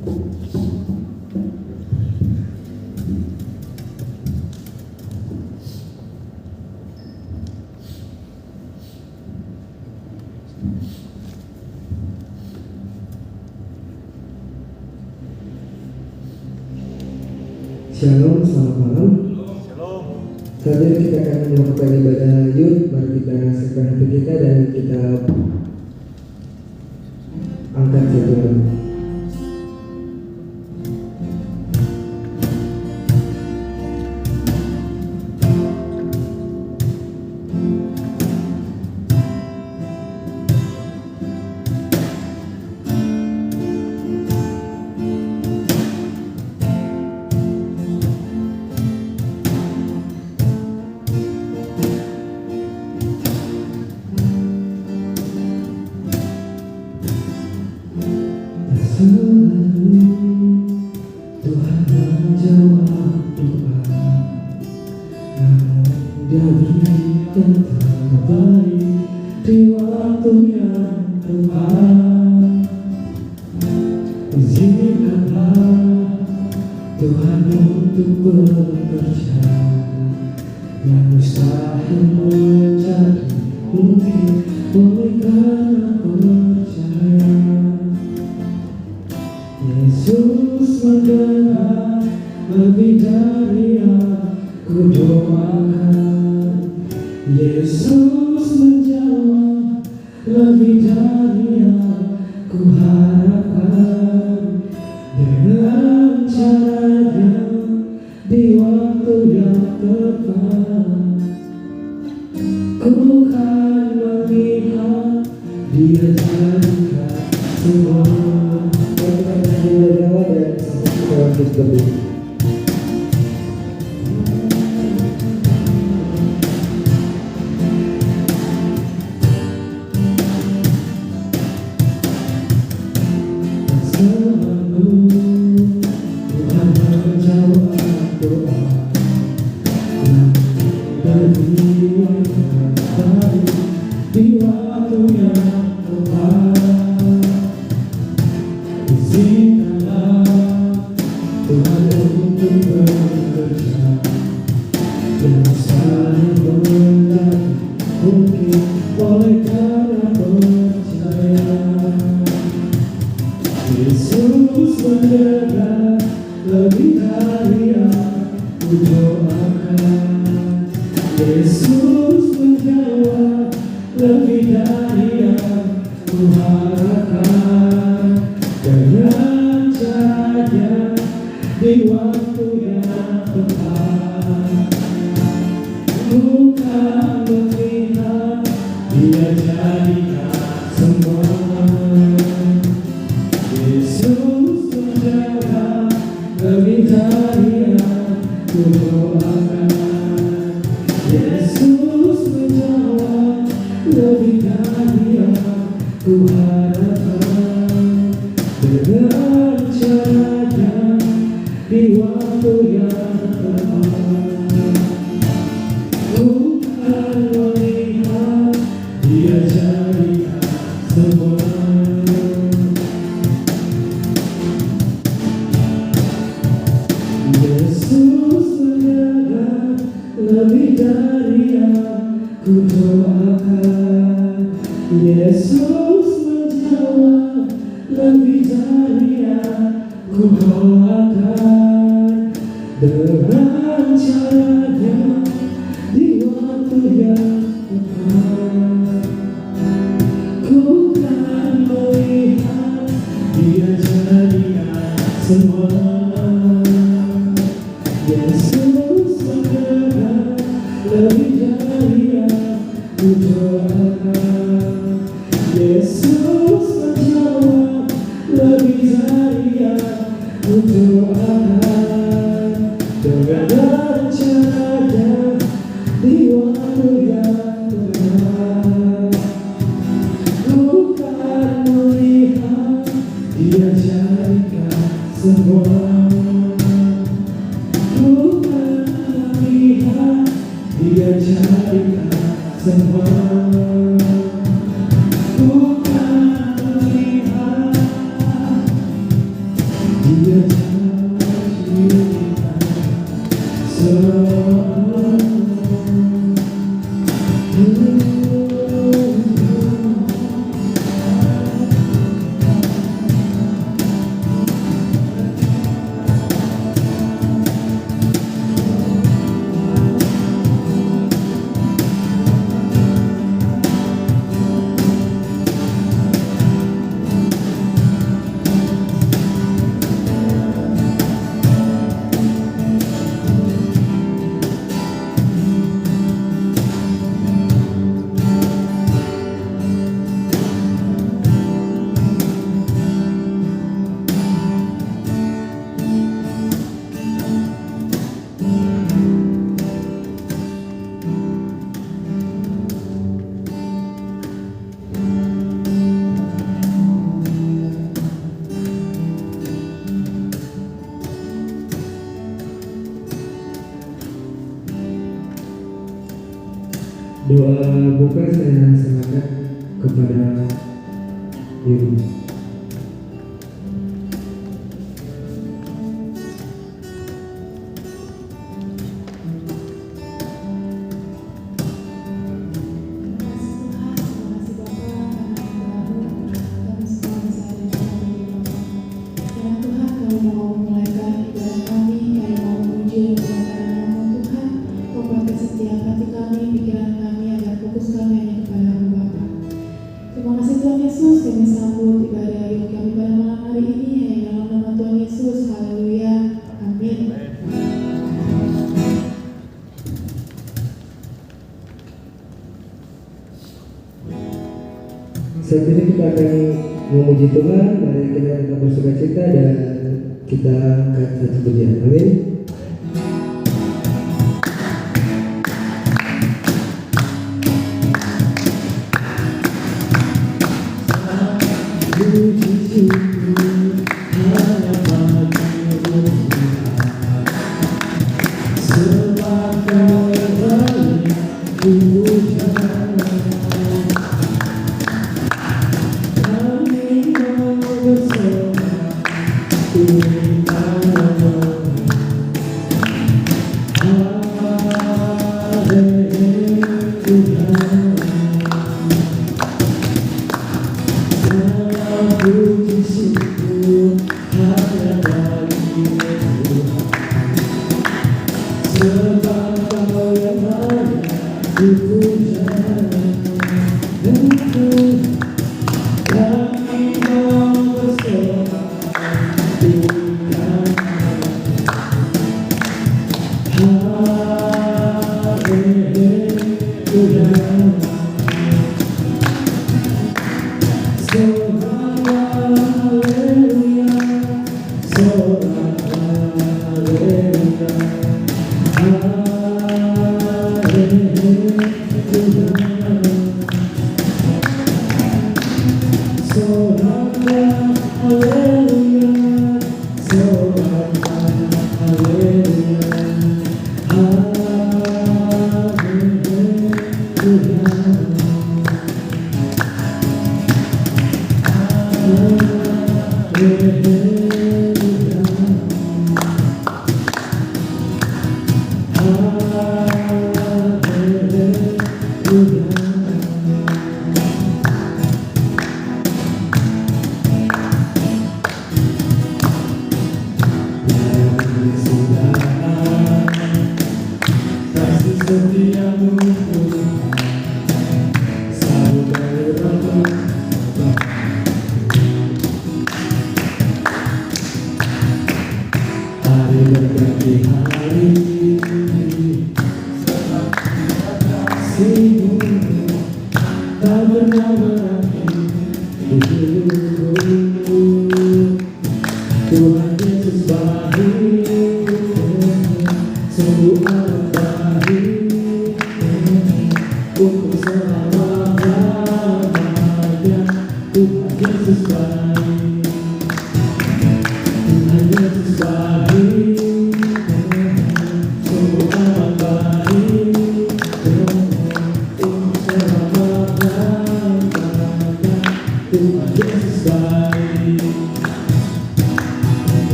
Shalom, selamat malam. Saat ini kita akan melakukan ibadah Yud. Mari kita siapkan hati kita dan kita angkat satu lagu. Tuhan menjawab doa, namun Dia berikan terbaik di waktu yang tepat. Izinkanlah Tuhan untuk bekerja, yang mustahil menjadi mungkin oleh karena percaya. Yesus mendengar lebih dari aku doakan. Yesus menjawab lebih dari aku harapkan. Dengan caranya di waktu yang tepat, ku kan melihat Dia jadikan semua. Tuhan menjawab doa, di waktu yang tepat. Izinkanlah Tuhan untuk bekerja, yang mustahil menjadi mungkin oleh karena percaya. Yesus mendengar lebih dari aku doakan. Yesus menjawab lebih dari aku harapkan. Dengan caranya di waktu yang tepat, bukan melihat Dia jadikan semua. Yesus menjawab lebih dari aku doakan. Yesus menjawab lebih dari aku harapkan. Dengan caranya di waktu yang tepat, bukan melihat Dia jadikan semua. Yesus mendengar lebih dari aku doakan. Yesus menjawab lebih dari aku doakan. Dengan caranya di waktu yang tepat, ku kan melihat Dia jadikan semua. Yesus mendengar lebih dari aku doakan. Yesus menjawab lebih dari aku doakan. Dengan caranya di waktu yang tepat, ku kan melihat Dia jadikan semua. Ku kan melihat Dia jadikan semua. Ku kan melihat buka saya serahkan kepada Ibu. Terima kasih Tuhan Yesus, kami sambut ibadah yuk kami pada malam hari ini hanya dalam nama Tuhan Yesus. Haleluya, amin. Saat ini kita akan memuji Tuhan. Mari kita tetap bersukacita dan kita angkat satu pujian. Amin.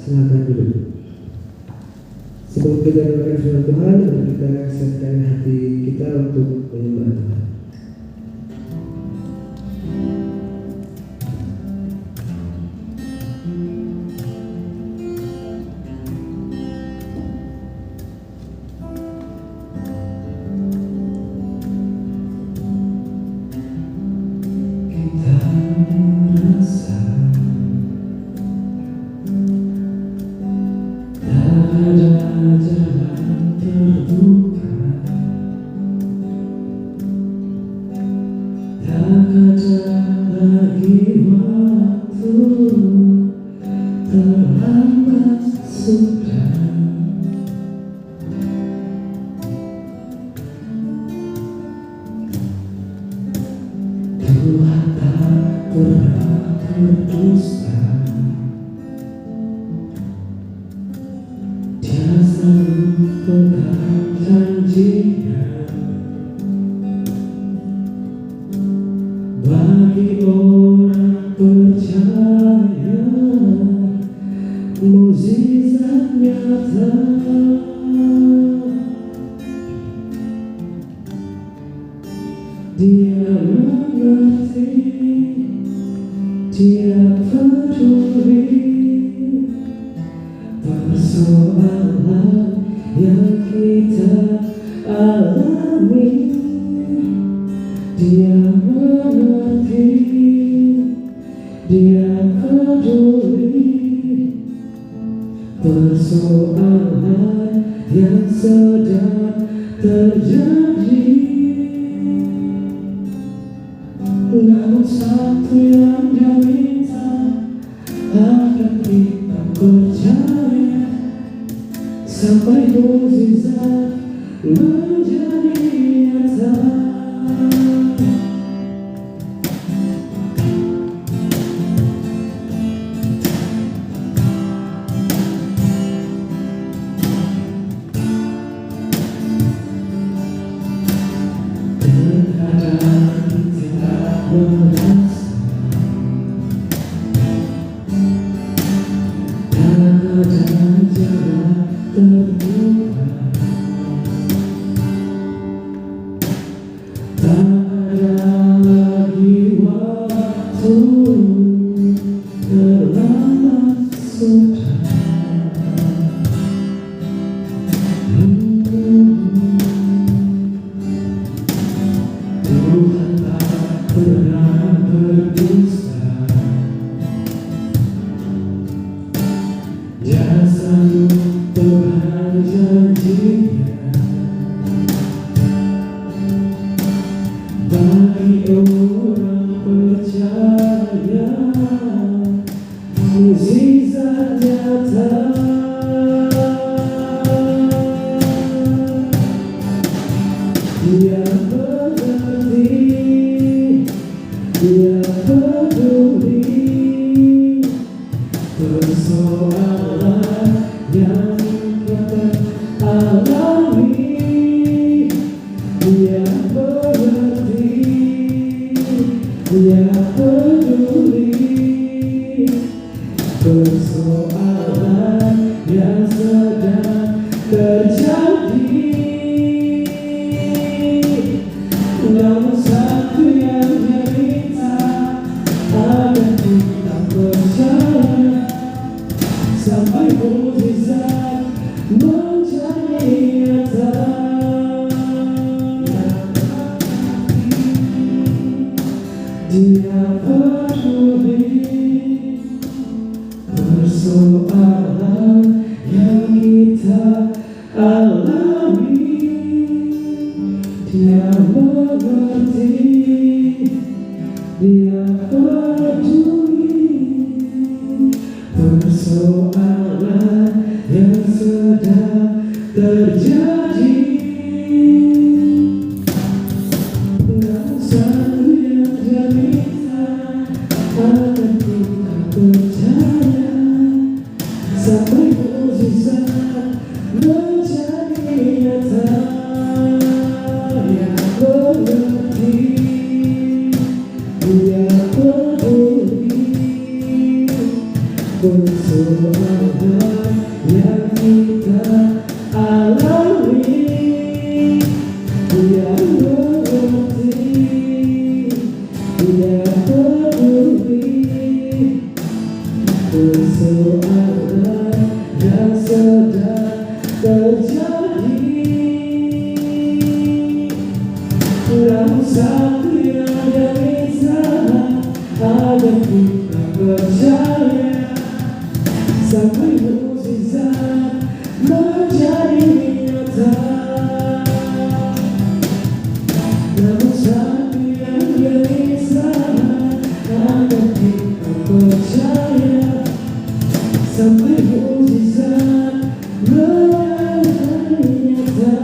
Silakan duduk. Sebelum kita dengarkan firman Tuhan, mari kita siapkan hati kita untuk menyembah Tuhan. Terlambat sudah. Tuhan tak pernah berdusta. Dia selalu pegang janjinya. Bagi orang percaya, mukjizat nyata. Dia mengerti, dia peduli persoalan yang kita alami. Dia mengerti, dia peduli persoalan yang sedang terjadi. Namun satu yang dia minta agar kita percaya, sampai mukjizat menjadi nyata. Kadang jalan terbuka, tak ada lagi waktu, terlambat sudah. Tuhan tak pernah berdusta. Dia selalu pegang janjinya. Bagi orang percaya, mukjizat nyata. Dia mengerti, dia peduli persoalan yang kita alami. Dia mengerti, dia peduli persoalan yang sedang terjadi. Namun satu yang dia minta agar kita percaya, sampai mukjizat menjadi nyata. Dia peduli persoalan yang kita alami. Dia mengerti, dia peduli persoalan yang sedang terjadi. Namun satu yang dia minta agar kita percaya, sampai mukjizat menjadi nyata. Dia mengerti, dia peduli persoalan yang kita alami. Dia mengerti, dia peduli persoalan yang sedang terjadi. Namun satu yang dia minta agar kita percaya, sampai mukjizat menjadi nyata. Namun satu yang dia minta agar kita percaya, sampai mukjizat menjadi nyata.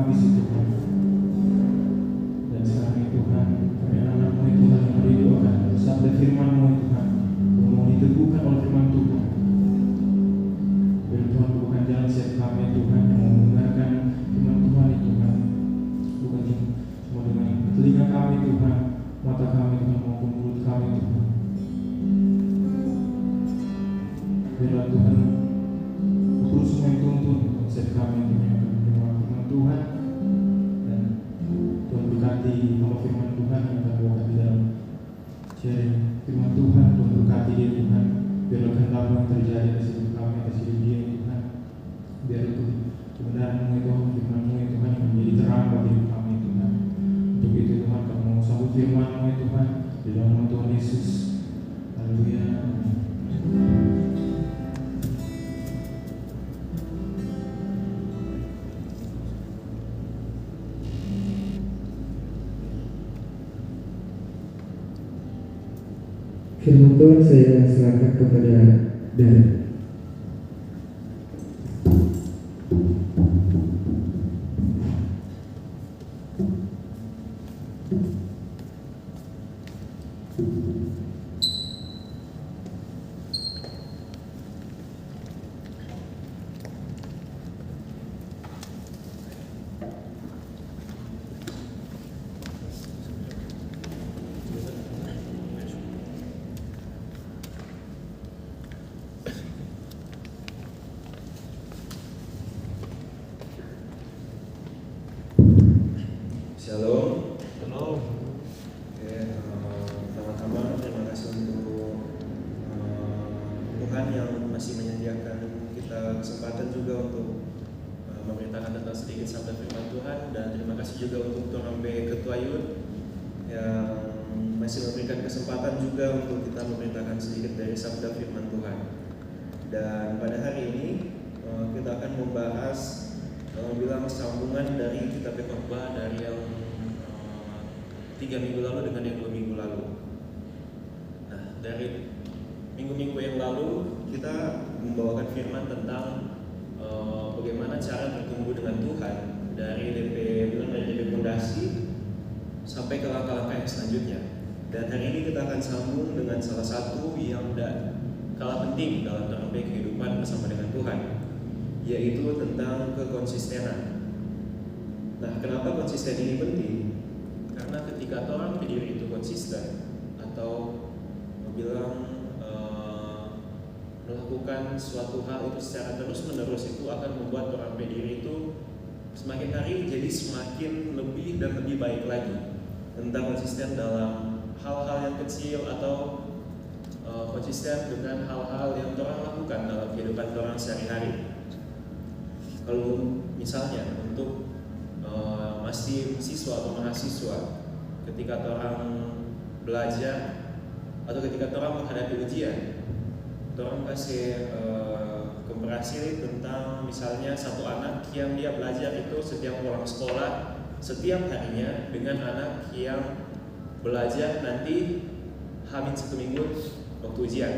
habis itu Tuhan. Dan sekarang ini Tuhan, kami anak-anak-Mu itu Tuhan yang merindukan sabda firman-Mu itu Tuhan, yang mau diteguhkan oleh firman Tuhan. Dan Tuhan bukan jalan setiap kami Tuhan yang mau mendengarkan firman Tuhan itu Tuhan, bukan cuma dengan telinga kami Tuhan, mata kami Tuhan maupun mulut kami Tuhan. Biarlah Tuhan terus menuntun konsep kami Tuhan yang akan menerima firman Tuhan, dan Tuhan berkati hamba firman Tuhan yang akan bawa di dalam sharing firman Tuhan. Tuhan berkati dia Tuhan, biarlah kehendak-Mu yang terjadi atas hidup kami, atas hidup dia Tuhan. Biar itu kebenaran-Mu itu, firman-Mu itu Tuhan yang menjadi terang bagi hidup kami Tuhan. Untuk itu Tuhan, kami mau sambut firman-Mu itu Tuhan di dalam nama Tuhan Yesus. Haleluya. Firman Tuhan saya serahkan kepada Darren. Shalom. Shalom. Oke, pertama-tama terima kasih untuk Tuhan yang masih menyediakan kita kesempatan juga untuk memberitakan tentang sedikit sabda firman Tuhan, dan terima kasih juga untuk Tuhan Ketua Yud yang masih memberikan kesempatan juga untuk kita memberitakan sedikit dari sabda firman Tuhan. Dan pada hari ini kita akan membahas bilang sambungan dari kitab Khotbah dari yang 3 minggu lalu dengan yang 2 minggu lalu. Nah, dari minggu-minggu yang lalu kita membawakan firman tentang bagaimana cara bertumbuh dengan Tuhan dari DP fondasi sampai ke langkah-langkah yang selanjutnya. Dan hari ini kita akan sambung dengan salah satu yang tidak kalah penting dalam terlebih kehidupan bersama dengan Tuhan, yaitu tentang kekonsistenan. Nah, kenapa konsisten ini penting? Karena ketika orang diri itu konsisten atau bilang melakukan suatu hal itu secara terus-menerus, itu akan membuat orang diri itu semakin hari jadi semakin lebih dan lebih baik lagi. Tentang konsisten dalam hal-hal yang kecil atau konsisten dengan hal-hal yang orang lakukan dalam kehidupan orang sehari-hari. Kalau misalnya untuk masih siswa atau mahasiswa, ketika orang belajar atau ketika orang menghadapi ujian, orang kasih komparasi tentang misalnya satu anak yang dia belajar itu setiap pulang sekolah setiap harinya dengan anak yang belajar nanti hamil 1 minggu waktu ujian.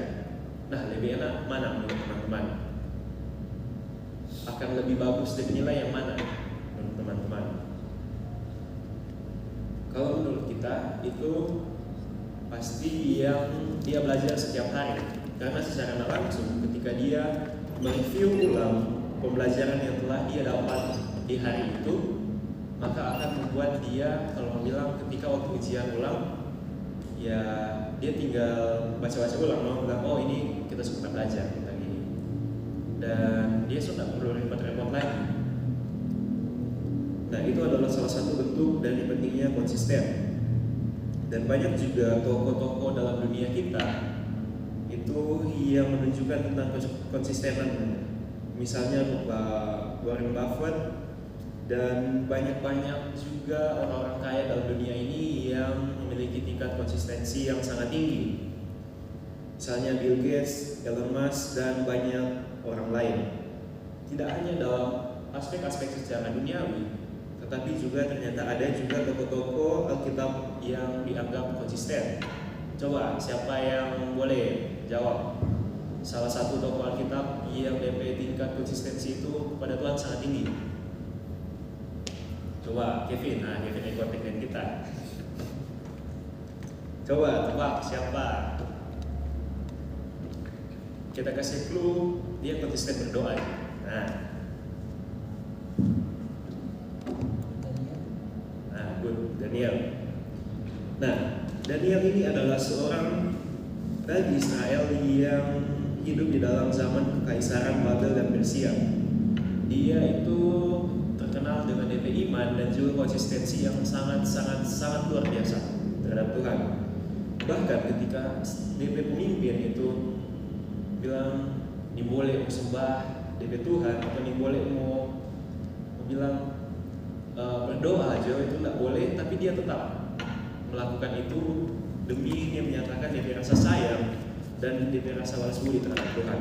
Nah, lebih enak mana menurut teman-teman? Akan lebih bagus nilai yang mana menurut teman-teman? Kalau menurut kita itu pasti yang dia belajar setiap hari, karena secara langsung ketika dia mereview ulang pembelajaran yang telah dia dapat di hari itu, maka akan membuat dia kalau bilang ketika waktu ujian ulang, ya dia tinggal baca-baca ulang, bilang oh ini kita sudah belajar tentang ini, dan dia sudah perlu repot-repot lagi. Nah, itu adalah salah satu bentuk dari pentingnya konsisten. Dan banyak juga tokoh-tokoh dalam dunia kita itu yang menunjukkan tentang konsistenan. Misalnya Pak Warren Buffett, dan banyak juga orang-orang kaya dalam dunia ini yang memiliki tingkat konsistensi yang sangat tinggi. Misalnya Bill Gates, Elon Musk, dan banyak orang lain. Tidak hanya dalam aspek-aspek secara duniawi, tetapi juga ternyata ada juga tokoh-tokoh Alkitab yang dianggap konsisten. Coba siapa yang boleh jawab salah satu tokoh Alkitab yang DP tingkat konsistensi itu pada Tuhan sangat tinggi? Coba Kevin, Kevin ikut dengan kita. Coba tebak siapa? Kita kasih clue, dia konsisten berdoa. Daniel. Nah, Daniel ini adalah seorang raja Israel yang hidup di dalam zaman kekaisaran Babel dan Persia. Dia itu terkenal dengan DP iman dan juga konsistensi yang sangat luar biasa terhadap Tuhan. Bahkan ketika DP pemimpin itu bilang ini boleh mau sembah DP Tuhan atau ini boleh mau bilang berdoa aja, itu tidak boleh, tapi dia tetap melakukan itu demi dia menyatakan dia rasa sayang dan dia rasa balas budi terhadap Tuhan.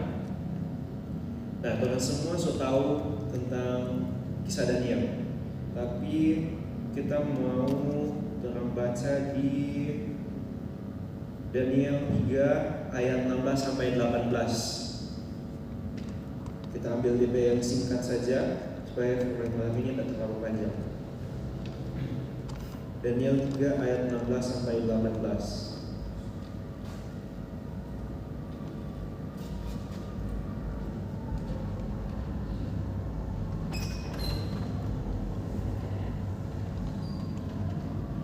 Nah, kalian semua tahu tentang kisah Daniel, tapi kita mau baca di Daniel 3 ayat 16 sampai 18. Kita ambil DP yang singkat saja supaya firman malam ini tidak terlalu panjang. Daniel 3 ayat 16 sampai 18.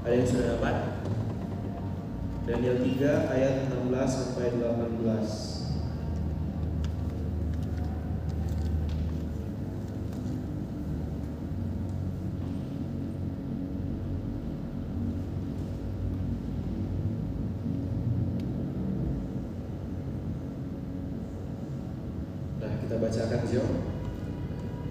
Ada yang sudah dapat? Daniel 3 ayat 16 sampai 18. Kita bacakan jom.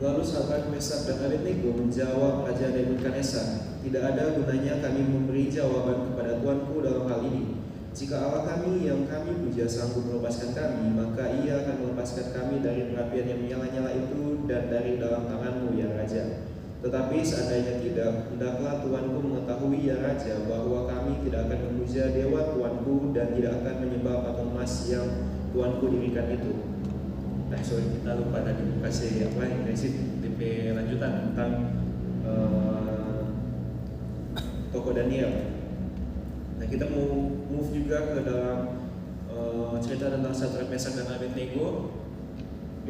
Lalu Sadrak, Mesak dan Abednego menjawab Raja Nebukadnezar, tidak ada gunanya kami memberi jawaban kepada Tuanku dalam hal ini. Jika Allah kami yang kami puja sanggup melepaskan kami, maka Ia akan melepaskan kami dari perapian yang menyala-nyala itu dan dari dalam tanganmu ya Raja. Tetapi seandainya tidak, hendaklah Tuanku mengetahui ya Raja bahwa kami tidak akan memuja dewa Tuanku dan tidak akan menyembah patung emas yang Tuanku dirikan itu. Kita lupa tadi kasih DP lanjutan tentang tokoh Daniel. Nah, kita mau move juga ke dalam cerita tentang Sadrak, Mesak dan Abednego.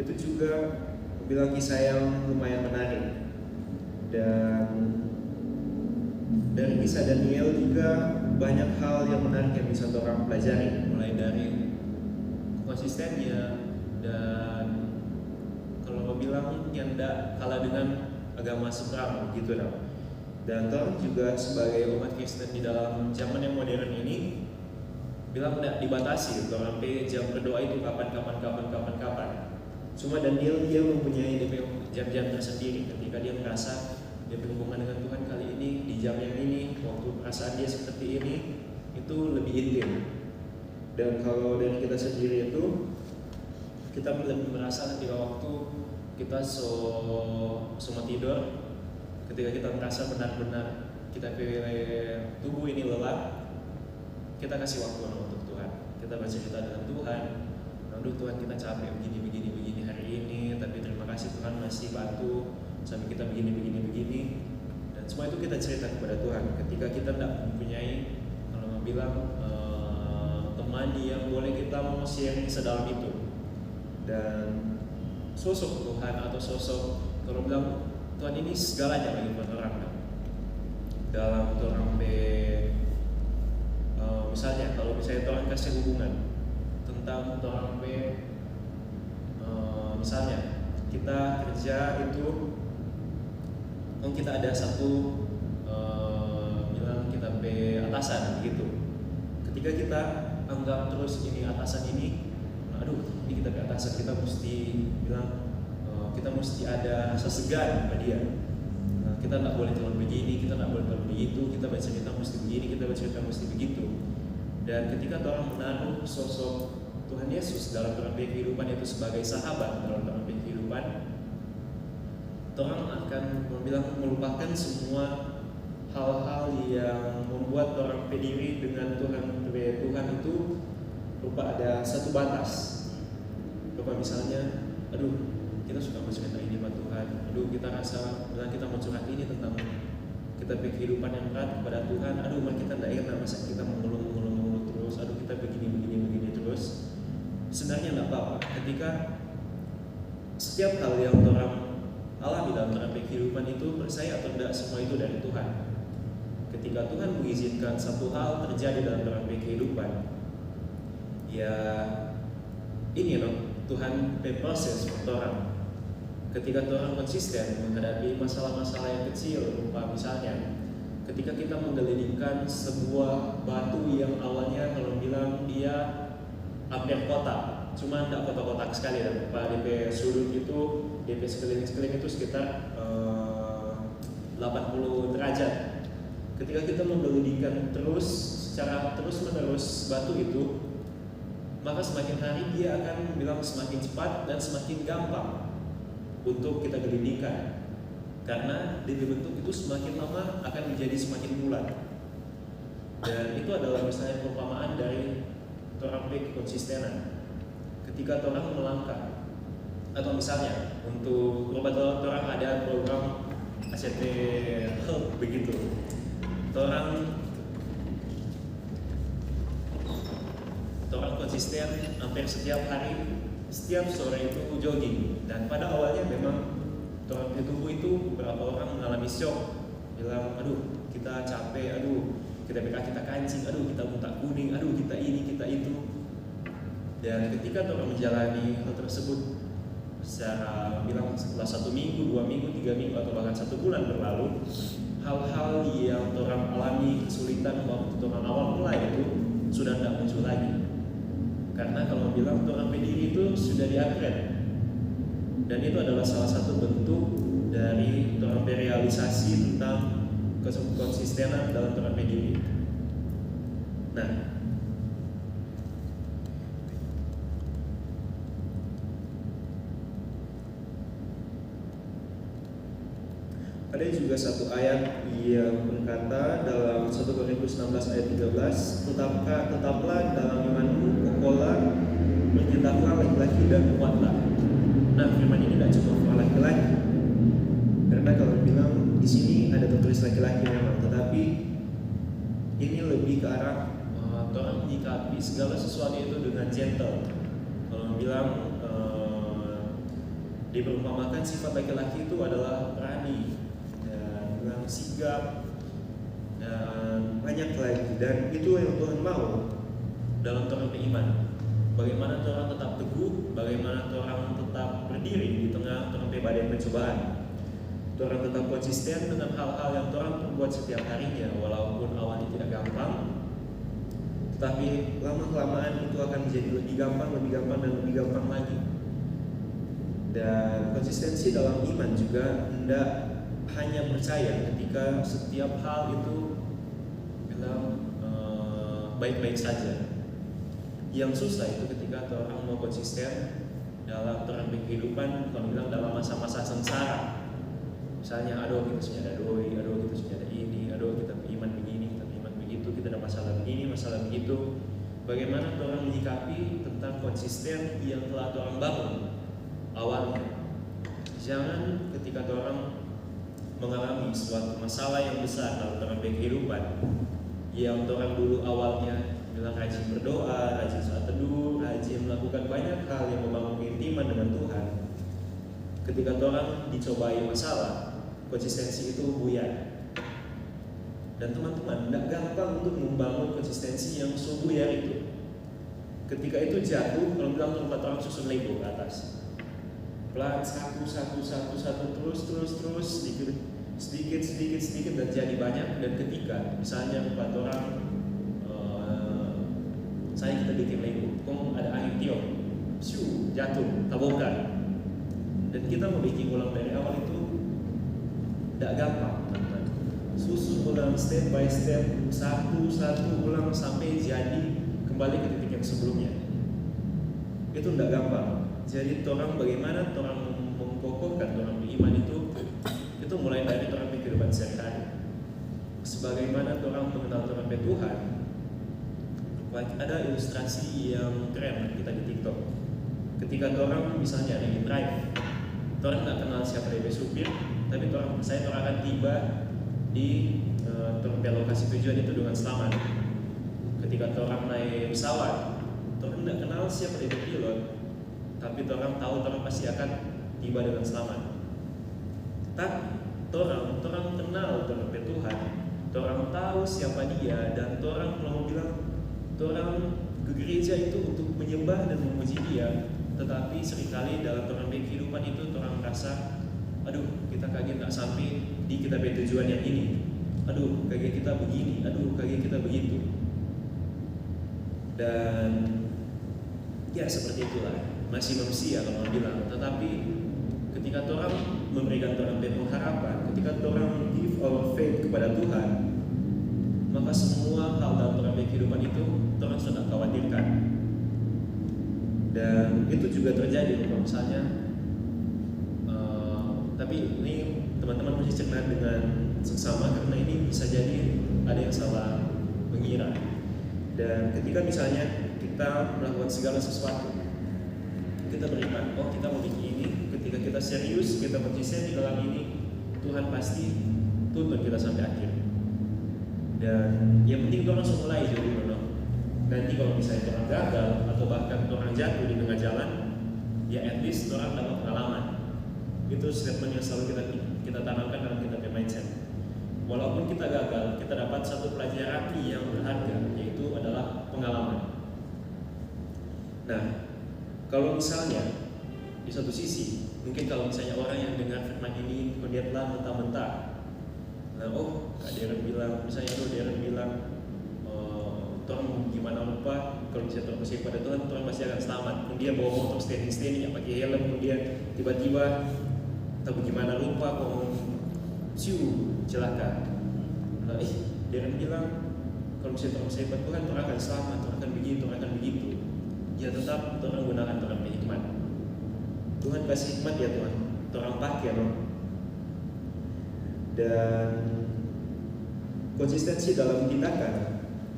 Itu juga bilang kisah yang lumayan menarik. Dan dari kisah Daniel juga banyak hal yang menarik yang bisa orang pelajari, mulai dari konsistennya. Dan kalau mau bilang yang tidak kalah dengan agama seberang gitu dong. Dan orang juga sebagai umat Kristen di dalam zaman yang modern ini bilang tidak dibatasi orang sampai jam berdoa itu kapan. Cuma Daniel dia mempunyai jam-jam tersendiri ketika dia merasa dia berhubungan dengan Tuhan kali ini di jam yang ini, waktu perasaan dia seperti ini itu lebih intim. Dan kalau dari kita sendiri itu kita lebih merasa ketika waktu kita semua tidur, ketika kita merasa benar-benar kita tubuh ini lelah, kita kasih waktu untuk Tuhan. Kita bercerita dengan Tuhan. Aduh Tuhan, kita capek begini hari ini, tapi terima kasih Tuhan masih bantu sampai kita begini. Dan semua itu kita cerita kepada Tuhan. Ketika kita tidak mempunyai, kalau mau bilang teman yang boleh kita mau sharing sedalam itu. Dan sosok Tuhan atau sosok kalau bilang Tuhan ini segalanya bagi orang kan. Dalam orang misalnya kalau misalnya orang kasih hubungan tentang orang misalnya kita kerja itu kalau kita ada satu bilang kita atasan gitu. Ketika kita anggap terus ini atasan ini, aduh ini kita ke atasan, kita mesti bilang kita mesti ada rasa segan pada dia. Kita tidak boleh terlalu begini, kita tidak boleh terlalu begitu, kita bercerita mesti begini, kita bercerita mesti begitu. Dan ketika orang menaruh sosok Tuhan Yesus dalam kehidupan itu sebagai sahabat dalam kehidupan, orang akan melupakan semua hal-hal yang membuat orang berdiri dengan Tuhan itu lupa ada satu batas. Lupa misalnya, aduh kita suka bercerita ini Pak Tuhan, aduh kita rasa bilang kita mau curhat ini tentang kita punya kehidupan yang berat kepada Tuhan, aduh mah kita tidak enak, masa kita mengeluh terus, aduh kita begini terus. Sebenarnya tidak apa-apa ketika setiap hal yang orang alami dalam kehidupan itu, percaya atau tidak, semua itu dari Tuhan. Ketika Tuhan mengizinkan satu hal terjadi dalam kehidupan, ya ini Tuhan berproses untuk orang. Ketika orang konsisten menghadapi masalah-masalah yang kecil, misalnya ketika kita menggelindingkan sebuah batu yang awalnya kalau bilang dia hampir kotak, cuma tidak kotak-kotak sekali, dan DP sudut itu, DP sekeliling itu sekitar 80 derajat. Ketika kita menggelindingkan terus secara terus-menerus batu itu, maka semakin hari dia akan bilang semakin cepat dan semakin gampang untuk kita gelindingkan, karena dibentuk itu semakin lama akan menjadi semakin bulat. Dan itu adalah misalnya perumpamaan dari orang konsistenan. Ketika orang melangkah, atau misalnya untuk orang ada program ACT Help begitu, orang konsisten hampir setiap hari, setiap sore itu jogging. Dan pada awalnya memang orang tubuh itu beberapa orang mengalami shock, bilang aduh kita capek, aduh kita kancing, aduh kita muntah kuning, aduh kita ini kita itu. Dan ketika orang menjalani hal tersebut secara bilang setelah 1 minggu, 2 minggu, 3 minggu, atau bahkan 1 bulan berlalu, hal-hal yang orang alami kesulitan waktu orang awal mulai itu sudah tidak muncul lagi. Karena kalau bilang orang pendiri itu sudah di-upgrade, dan itu adalah salah satu bentuk dari orang berealisasi tentang konsistenan dalam orang pendiri. Nah, ada juga satu ayat yang berkata dalam 1 Korintus 16 ayat 13, tetaplah dalam imanmu, kokohlah, bertindaklah laki-laki dan kuatlah. Nah, firman ini tidak cuma untuk laki-laki, karena kalau bilang di sini ada tertulis laki-laki memang, tetapi ini lebih ke arah orang menyikapi segala sesuatu itu dengan gentle. Kalau bilang diperumpamakan sifat laki-laki itu adalah berani, bilang sigap, dan banyak lagi. Dan itu yang Tuhan mau dalam orang beriman. Bagaimana orang tetap teguh, bagaimana orang tetap berdiri di tengah orang badai pencobaan. Orang tetap konsisten dengan hal-hal yang orang perbuat setiap harinya, walaupun awalnya tidak gampang, tetapi lama-kelamaan itu akan menjadi lebih gampang dan lebih gampang lagi. Dan konsistensi dalam iman juga tidak hanya percaya ketika setiap hal itu bilang baik-baik saja. Yang susah itu ketika orang mau konsisten dalam orang kehidupan, kalau bilang dalam masa-masa sengsara. Misalnya, aduh kita sudah ada doi, aduh kita sudah ada ini, aduh kita beriman begini, kita beriman begitu, kita ada masalah begini, masalah begitu. Bagaimana orang menyikapi tentang konsisten yang telah orang bangun awalnya. Jangan ketika orang mengalami suatu masalah yang besar dalam orang kehidupan, yang orang dulu awalnya bilang rajin berdoa, rajin saat teduh, rajin melakukan banyak hal yang membangun keintiman dengan Tuhan. Ketika orang dicobai masalah, konsistensi itu buyar. Dan teman-teman, tidak gampang untuk membangun konsistensi yang buyar itu. Ketika itu jatuh, kalau bilang tempat orang susun Lego ke atas, pelan satu terus sedikit dan jadi banyak. Dan ketika misalnya 4 orang kita bikin Lego, ada angin tiup, jatuh, tabokan, dan kita mau bikin ulang dari awal itu tidak gampang, teman-teman. Susun ulang step by step, satu ulang sampai jadi kembali ke titik yang sebelumnya. Itu tidak gampang. Jadi orang bagaimana orang mengkokohkan orang beriman itu mulai dari orang kehidupan sehari-hari. Sebagaimana orang mengenal orang Tuhan, ada ilustrasi yang keren kita di TikTok. Ketika orang misalnya lagi drive, orang nggak kenal siapa dia supir, tapi orang percaya orang akan tiba di lokasi tujuan itu dengan selamat. Ketika orang naik pesawat, orang tidak kenal siapa itu pilot, tapi orang tahu orang pasti akan tiba dengan selamat. Tapi orang kenal orang Tuhan, orang tahu siapa dia, dan orang kalau mau bilang orang ke gereja itu untuk menyembah dan memuji dia. Tetapi seringkali dalam orang kehidupan itu orang merasa, aduh kita kaget tak sampai di kita tujuan yang ini, aduh kaget kita begini, aduh kaget kita begitu. Dan ya seperti itulah, masih manusia kalau mau bilang. Tetapi ketika orang memberikan orang penuh harapan, ketika orang give our faith kepada Tuhan, maka semua hal dalam orang kehidupan itu orang sudah khawatirkan. Dan itu juga terjadi kalau misalnya tapi ini teman-teman mesti cermat dengan seksama, karena ini bisa jadi ada yang salah mengira. Dan ketika misalnya kita melakukan segala sesuatu, kita beriman, oh kita mau bikin ini, ketika kita serius, kita konsisten di dalam ini, Tuhan pasti tuntun kita sampai akhir. Dan yang penting orang langsung mulai jadi dulu. Nanti kalau misalnya orang gagal atau bahkan orang jatuh di tengah jalan, ya at least orang dapat pengalaman. Itu statement yang selalu kita tanamkan dalam kita mindset. Walaupun kita gagal, kita dapat satu pelajaran yang berharga, yaitu adalah pengalaman. Nah, kalau misalnya di satu sisi, mungkin kalau misalnya orang yang dengar firman ini, kalau dia telah mentah-mentah, nah, oh, Kak Darren bilang, misalnya Darren bilang, Tuhan gimana lupa kalau bisa terpercaya pada Tuhan, Tuhan pasti akan selamat. Kemudian bawa motor standing yang pakai helm, kemudian tiba-tiba atau bagaimana lupa kok celaka. Nah, Darren bilang kalau bisa terpercaya pada Tuhan, Tuhan akan selamat, Tuhan akan begitu, Tuhan akan begitu. Ya tetap Tuhan gunakan Tuhan hikmat. Tuhan kasih hikmat ya Tuhan, Tuhan pakai loh. Dan konsistensi dalam tindakan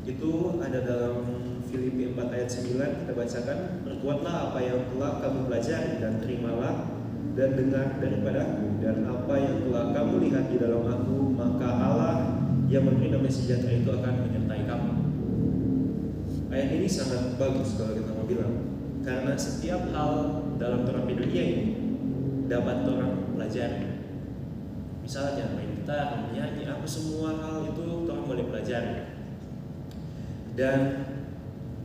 itu ada dalam Filipi 4 ayat 9, kita bacakan, berbuatlah apa yang telah kamu pelajari dan terimalah dan dengar daripadaku, dan apa yang telah kamu lihat di dalam aku, maka Allah yang memberi damai sejahtera itu akan menyertai kamu. Ayat ini sangat bagus kalau kita mau bilang, karena setiap hal dalam terapi dunia ini dapat orang pelajari. Misalnya main gitar, menyanyi, apa semua hal itu orang boleh pelajari. Dan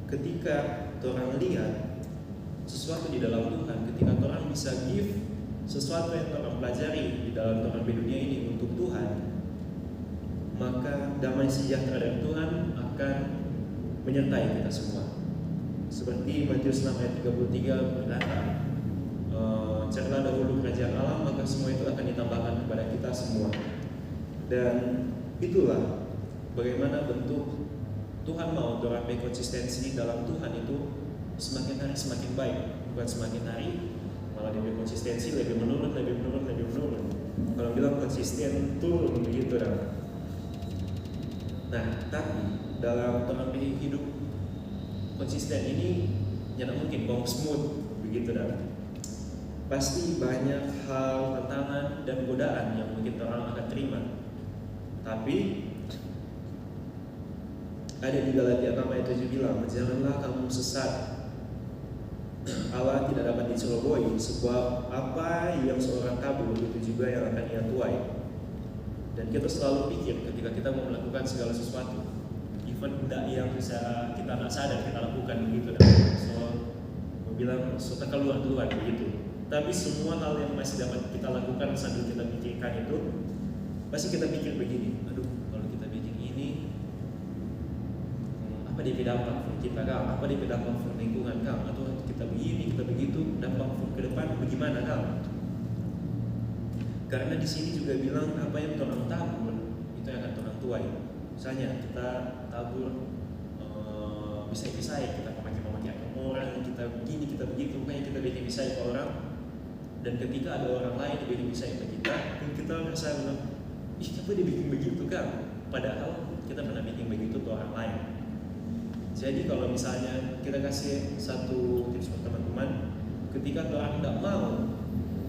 ketika orang lihat sesuatu di dalam Tuhan, ketika orang bisa give sesuatu yang orang pelajari di dalam Tuhan di dunia ini untuk Tuhan, maka damai sejahtera dari Tuhan akan menyertai kita semua. Seperti Matius 6 ayat 33 berkata, carilah dahulu kerajaan Allah, maka semua itu akan ditambahkan kepada kita semua. Dan itulah bagaimana bentuk Tuhan mau orang konsistensi dalam Tuhan itu semakin hari semakin baik, bukan semakin hari malah lebih konsistensi, lebih menurun. Kalau bilang konsisten turun begitu dah. Nah, tapi dalam orang hidup konsisten ini tidak mungkin bong smooth begitu dah. Pasti banyak hal, tantangan dan godaan yang mungkin orang akan terima. Tapi ada di Galatia 6 ayat 7 bilang, janganlah kamu sesat. Allah tidak dapat diceroboi, sebab apa yang seorang kabur itu juga yang akan ia tuai. Dan kita selalu pikir ketika kita mau melakukan segala sesuatu, even tidak yang bisa kita tak sadar kita lakukan begitu. So, mau bilang suka keluar begitu. Tapi semua hal yang masih dapat kita lakukan sambil kita pikirkan itu, pasti kita pikir begini, aduh kalau kita bikin ini, apa dia dampak kita kau, apa dia dampak lingkungan kau, atau kita begini, kita begitu, dampak ke depan bagaimana kau? Karena di sini juga bilang apa yang orang tabur itu yang akan orang tuai. Misalnya kita tabur bisa kita memakai orang, kita begini, kita begitu, makanya kita bikin bisa ke orang. Dan ketika ada orang lain yang bikin bisa ke kita merasa bilang, ih kenapa dia bikin begitu kan? Padahal kita pernah bikin begitu ke orang lain. Jadi kalau misalnya kita kasih satu tips buat teman-teman, ketika orang tidak mau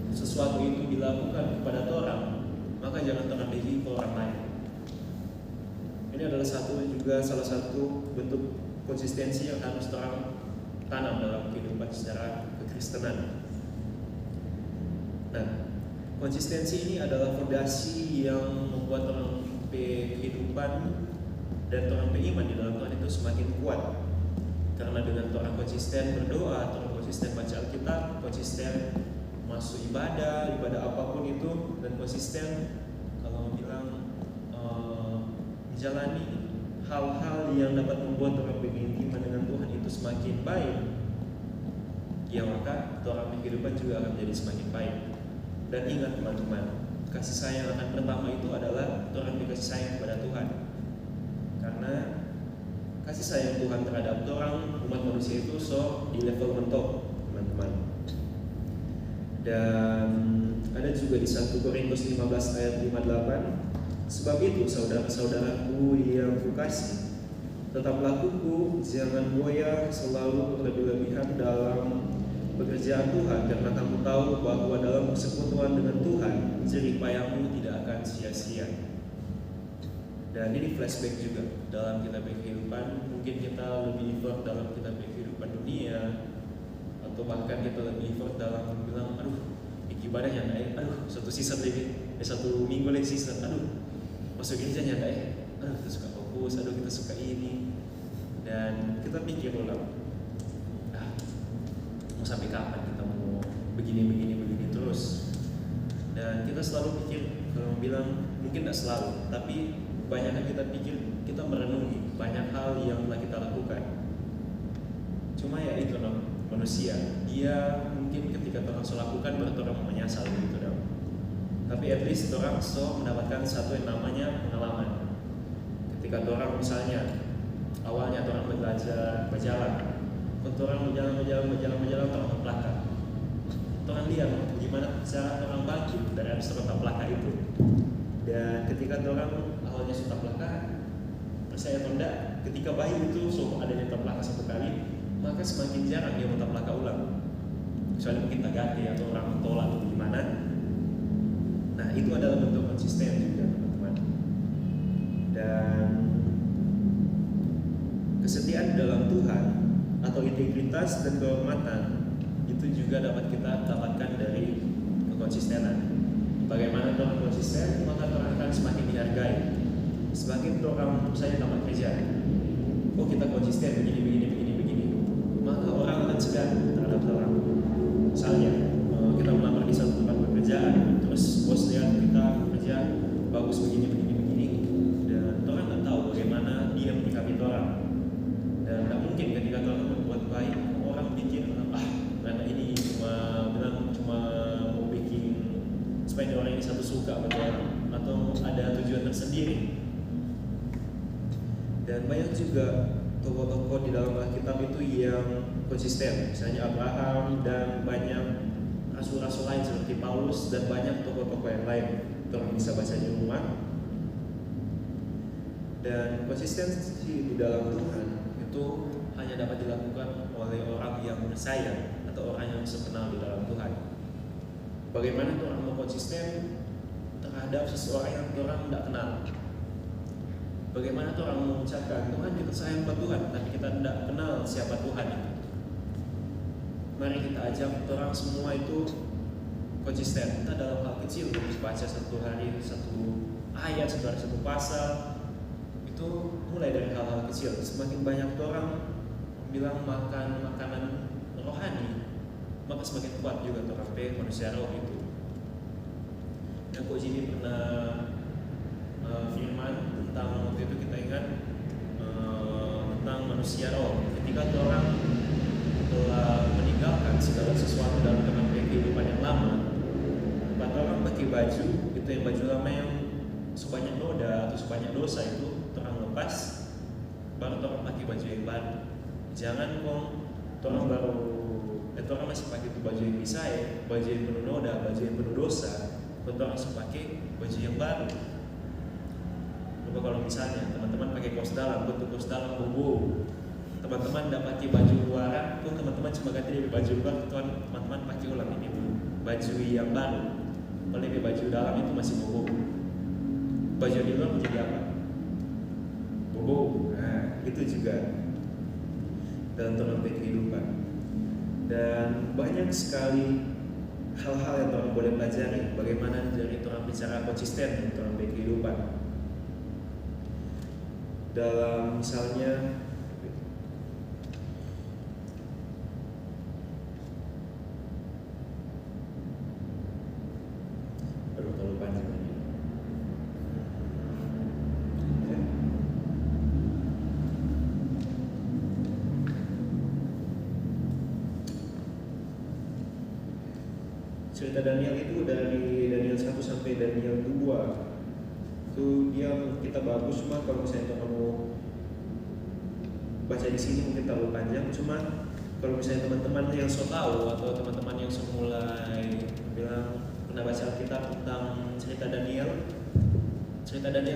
sesuatu itu dilakukan kepada orang, maka jangan terlebih ke orang lain. Ini adalah salah satu bentuk konsistensi yang harus terang tanam dalam kehidupan secara kekristenan. Nah, konsistensi ini adalah fondasi yang membuat orang kehidupan dan orang beriman di dalam Tuhan itu semakin kuat. Karena dengan orang konsisten berdoa, orang konsisten baca Alkitab, konsisten masuk ibadah apapun itu, dan konsisten kalau bilang menjalani hal-hal yang dapat membuat orang beriman dengan Tuhan itu semakin baik, ya maka orang kehidupan juga akan menjadi semakin baik. Dan ingat teman-teman, kasih sayang akan pertama itu adalah orang dikasih sayang kepada Tuhan. Karena kasih sayang Tuhan terhadap orang umat manusia itu di level mentok, teman-teman. Dan ada juga di 1 Korintus 15 ayat 58, sebab itu saudara-saudaraku yang kukasih, tetaplah kuku, jangan goyah, selalu berlebih-lebihan dalam pekerjaan Tuhan, karena kamu tahu bahwa dalam persekutuan dengan Tuhan jerih payahmu tidak akan sia-sia. Dan ini flashback juga dalam kita kehidupan. Mungkin kita lebih effort dalam kita kehidupan dunia, atau bahkan kita lebih effort dalam bilang, aduh ibadah nyata satu minggu lagi season, aduh masuk gereja nyata aduh kita suka fokus, aduh kita suka ini, dan kita pikir ulang, mau sampai kapan kita mau begini terus. Dan kita selalu pikir, kalau bilang mungkin tidak selalu, tapi banyak yang kita pikir, kita merenungi banyak hal yang telah kita lakukan. Cuma ya itu manusia, dia mungkin ketika orang lakukan baru orang menyesal gitu dong. Tapi at least orang mendapatkan satu yang namanya pengalaman. Ketika orang misalnya awalnya orang belajar berjalan, orang berjalan orang melangkah. Orang lihat gimana cara orang bangkit dari atas terletak belakang itu. Dan ketika orang awalnya sudah belakang, percaya atau enggak, ketika bayi itu adanya terpelakar satu kali, maka semakin jarang dia terpelakar ulang. Kecuali mungkin tak ganti atau orang tolak atau gimana. Nah, itu adalah bentuk konsisten juga, teman-teman. Dan kesetiaan dalam Tuhan atau integritas dan kehormatan itu juga dapat kita dapatkan dari kekonsistenan. Bagaimana orang konsisten, maka orang akan semakin dihargai. Semakin orang saya tamat kerja, kita konsisten begini, maka orang akan segan terhadap orang. Misalnya kita melamar di satu tempat pekerjaan, terus bos lihat kita kerja bagus begini, dan orang nggak tahu bagaimana dia menyikapi orang. Dan tidak mungkin ketika orang berbuat baik, orang pikir karena ini cuma mau bikin supaya orang ini satu suka pada orang, atau ada tujuan tersendiri. Dan banyak juga tokoh-tokoh di dalam Alkitab itu yang konsisten, misalnya Abraham, dan banyak rasul-rasul lain seperti Paulus, dan banyak tokoh-tokoh yang lain. Orang bisa baca di rumah. Dan konsistensi di dalam Tuhan itu hanya dapat dilakukan oleh orang yang percaya atau orang yang sekenal di dalam Tuhan. Bagaimana orang mau konsisten terhadap seseorang yang orang tidak kenal? Bagaimana orang mengucapkan Tuhan kita sayang pada Tuhan, tapi kita tidak kenal siapa Tuhan itu? Mari kita ajak orang semua itu konsisten. Kita dalam hal kecil, baca satu hari satu ayat, satu pasal, itu mulai dari hal-hal kecil. Semakin banyak orang bilang makan makanan rohani, maka semakin kuat juga orang manusia roh itu. Dan Coach ini pernah firman tentang waktu itu, kita ingat tentang manusia roh. Ketika orang telah meninggalkan segala sesuatu dalam kehidupan yang lama, maka orang pakai baju itu yang baju lama yang sebanyak noda atau sebanyak dosa itu orang lepas, baru orang pakai baju yang baru. Jangan orang baru orang masih pakai itu baju yang bisa baju yang penuh noda, baju yang penuh dosa, orang masih pakai baju yang baru. Coba kalau misalnya teman-teman pakai kaos dalam, bentuk kaos dalam bobo, teman-teman tidak pakai baju luaran, teman-teman cuma ganti dari baju luar, teman-teman pakai ulang ini baju yang baru. Kalau baju dalam itu masih bobo, baju di luar menjadi apa? bobo. Nah, itu juga dalam Tuhan kehidupan. Dan banyak sekali hal-hal yang orang boleh pelajari, bagaimana dari orang bicara konsisten untuk orang kehidupan. Dalam misalnya terlalu panjang ini. Cerita Daniel itu dari Daniel 1 sampai Daniel 2 itu dia kita bagus, cuma kalau misalnya kamu baca di sini mungkin terlalu panjang. Cuma kalau misalnya teman-teman yang so tahu atau teman-teman yang so mulai bilang pernah baca Alkitab tentang cerita Daniel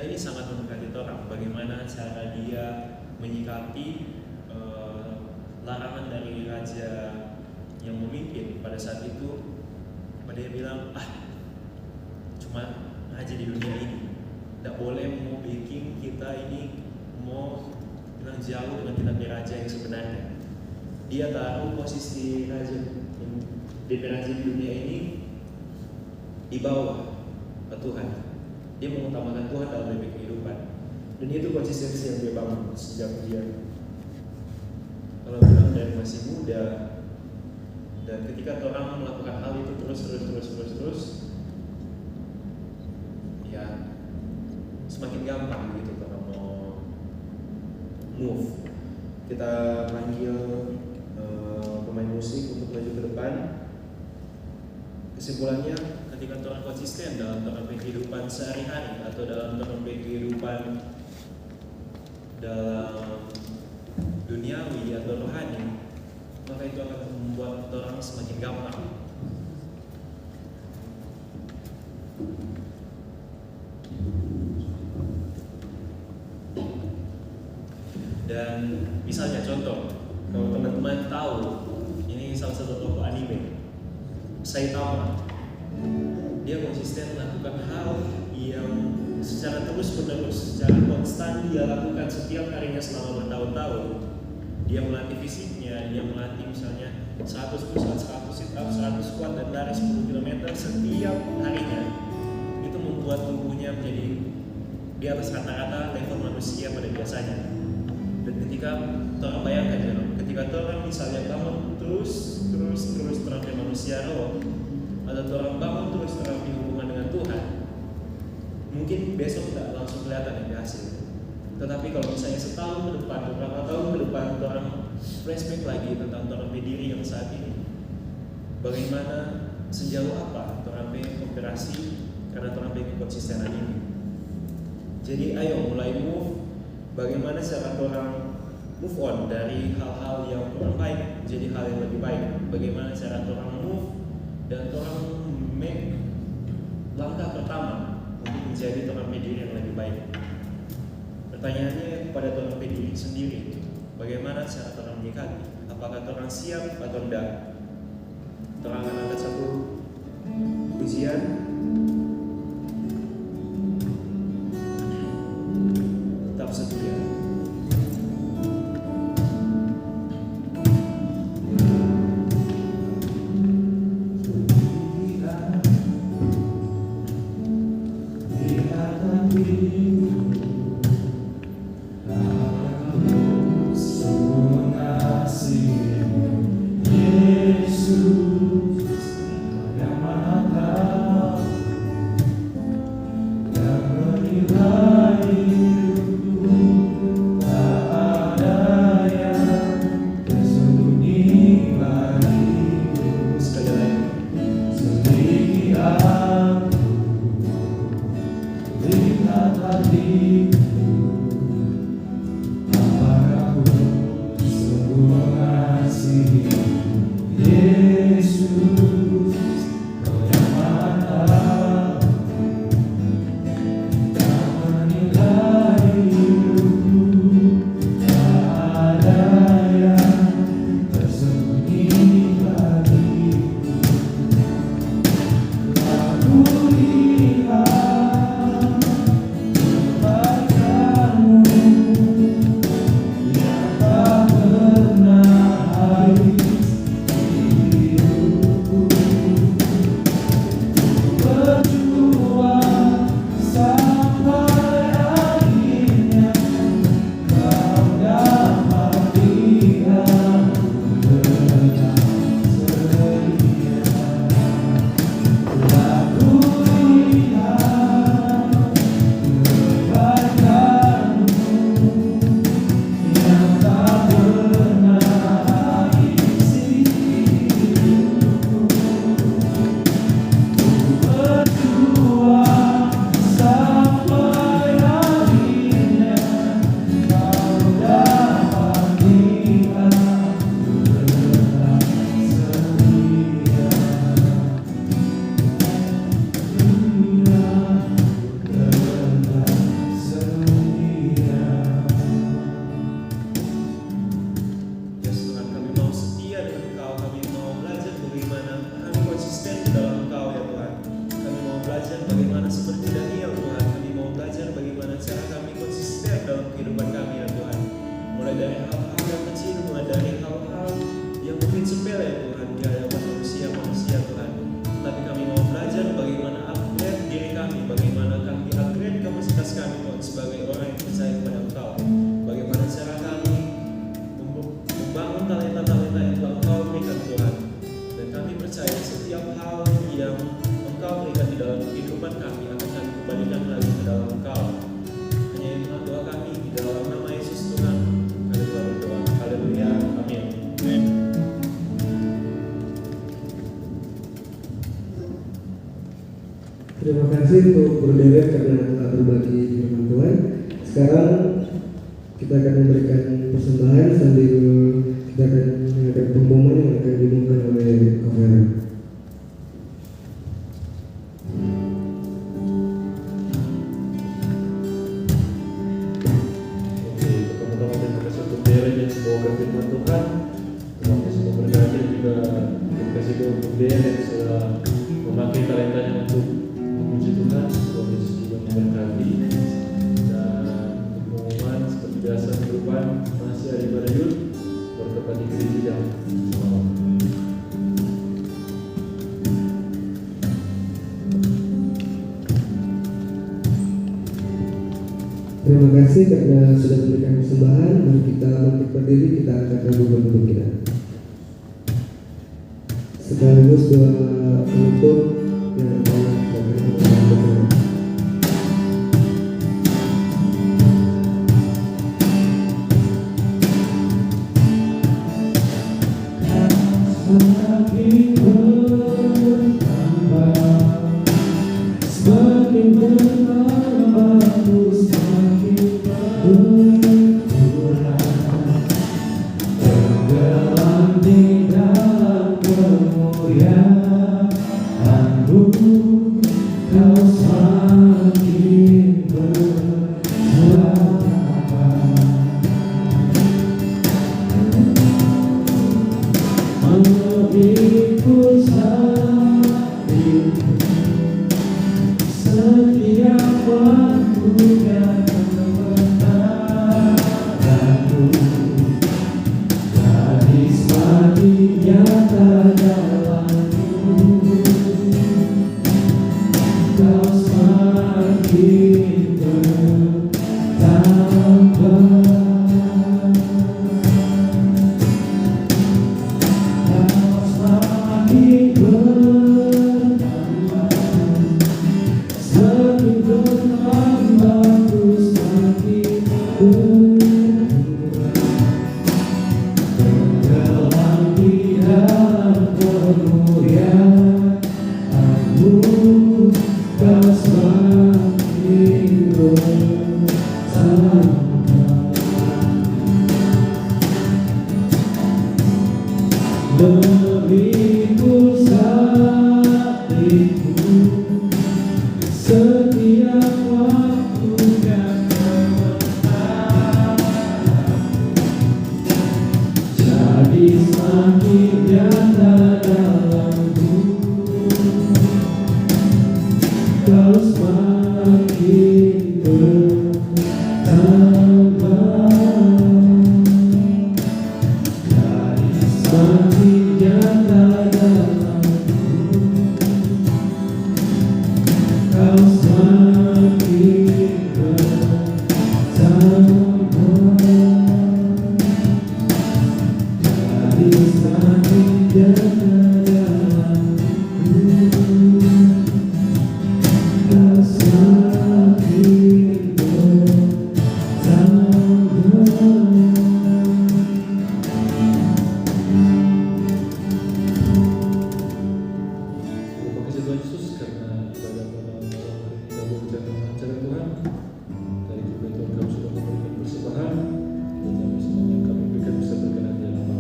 ini sangat memberkati orang. Bagaimana cara dia menyikapi larangan dari raja yang memimpin pada saat itu. Dia bilang, cuma raja di dunia ini, tidak boleh mau bikin kita ini mau bilang jauh dengan kita raja yang sebenarnya. Dia taruh posisi raja di dunia ini di bawah Tuhan. Dia mengutamakan Tuhan dalam kehidupan. Dan itu konsistensi yang dia bangun sejak dia kalau bilang dari masih muda. Dan ketika orang melakukan hal itu terus, ya semakin gampang gitu orang mau move. Kita panggil pemain musik untuk maju ke depan. Kesimpulannya, ketika orang konsisten dalam kehidupan sehari-hari atau dalam kehidupan dalam duniawi atau rohani, maka itu akan membuat orang semakin gampang. Dan misalnya contoh, kalau teman-teman tahu, ini salah satu tokoh anime, Saitama. Dia konsisten melakukan hal yang secara terus-menerus, secara konstan dia lakukan setiap harinya selama bertahun-tahun. Dia melatih fisiknya, dia melatih misalnya 100 push-up, 100 sit-up, 100 squat, dan lari 10 km setiap harinya. Itu membuat tubuhnya menjadi di atas rata-rata level manusia pada biasanya. Dan ketika orang bayangkan ya, ketika orang misalnya bangun terus terang manusia roh, atau orang bangun terus terang di hubungan dengan Tuhan, mungkin besok tidak langsung kelihatan yang hasil. Tetapi kalau misalnya setahun ke depan, beberapa tahun ke depan, orang flashback lagi tentang orang diri yang saat ini, bagaimana sejauh apa orang operasi karena orang konsistenan ini. Jadi ayo mulai move. Bagaimana cara orang move on dari hal-hal yang kurang baik menjadi hal yang lebih baik. Bagaimana cara orang move dan orang make langkah pertama untuk menjadi orang diri yang lebih baik. Pertanyaannya kepada orang diri sendiri, bagaimana cara orang menyikapi? Apakah orang siap atau tidak? Orang akan angkat satu pujian. Tetap setia. Engkau. Hanya itulah doa kami di dalam nama Yesus Tuhan. Kami telah berdoa. Haleluya. Amin. Amin. Terima kasih untuk berdiri karena telah berbagi firman Tuhan. Sekarang kita akan memberikan persembahan sambil kita akan mengadakan pengumuman yang akan diumumkan oleh Kavera. Oke, teman-teman, terima kasih untuk Derek yang semoga firman Tuhan. Terima kasih untuk berkati dan juga terima kasih untuk Derek yang sudah memakai talentanya untuk memuji Tuhan. Semoga Yesus juga memberkati. Dan untuk pengumuman seperti biasa minggu depan masih ada ibadah yud bertepat di gereja jam 9. Terima kasih karena sudah memberikan persembahan. Mari kita bangkit berdiri, kita angkat lagu bertutup kita. Sekaligus doa penutup yang akan kita lakukan. Semakin bertambah aku semakin berkurang, tenggelam di dalam kemuliaan-Mu. Kau semakin bertambah, mengikut salibmu. Setiap waktu dan kebenaran-Mu jadi semakin nyata dalamku. Kau semakin bertambah, kau semakin bertambah. Semakin bertambah ku semakin berkurang, tenggelam di dalam kemuliaan-Mu. Kau semakin bertambah, memikul salibmu. Setiap waktu dan kebenaran jadi semakin nyata dalamku. Kau semakin bertambah, jadi semakin nyata dalamku. Kau semakin bertambah, jadi semakin nyata dalamku. Kau semakin bertambah. Terima kasih Tuhan Yesus karena ibadah pada malam hari ini kami berjalan lancar Tuhan. Tadi juga Tuhan kami sudah memberikan persembahan dan kami semuanya kami berikan bisa berkenan di dalam nama.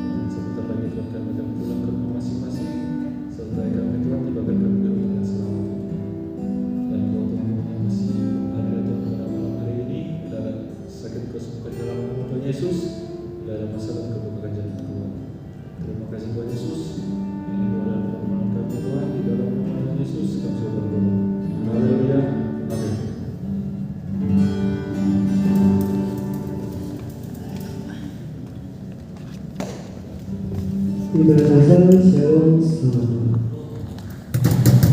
Dan sebentar lagi Tuhan kami akan pulang ke rumah masing-masing. Sertai kami Tuhan, tibakan kami dengan selamat. Dan kalau Tuhan yang masih ada Tuhan pada malam hari ini dalam sakit kesembuhan dalam nama Tuhan Yesus, dalam masalah kebukaan jalan Tuhan. Terima kasih Tuhan Yesus. Ini doa dan permohonan kami Tuhan di dalam nama Tuhan Yesus kami sudah berdoa. Haleluya. Amin. Ibadah azan, shalom, selamat malam.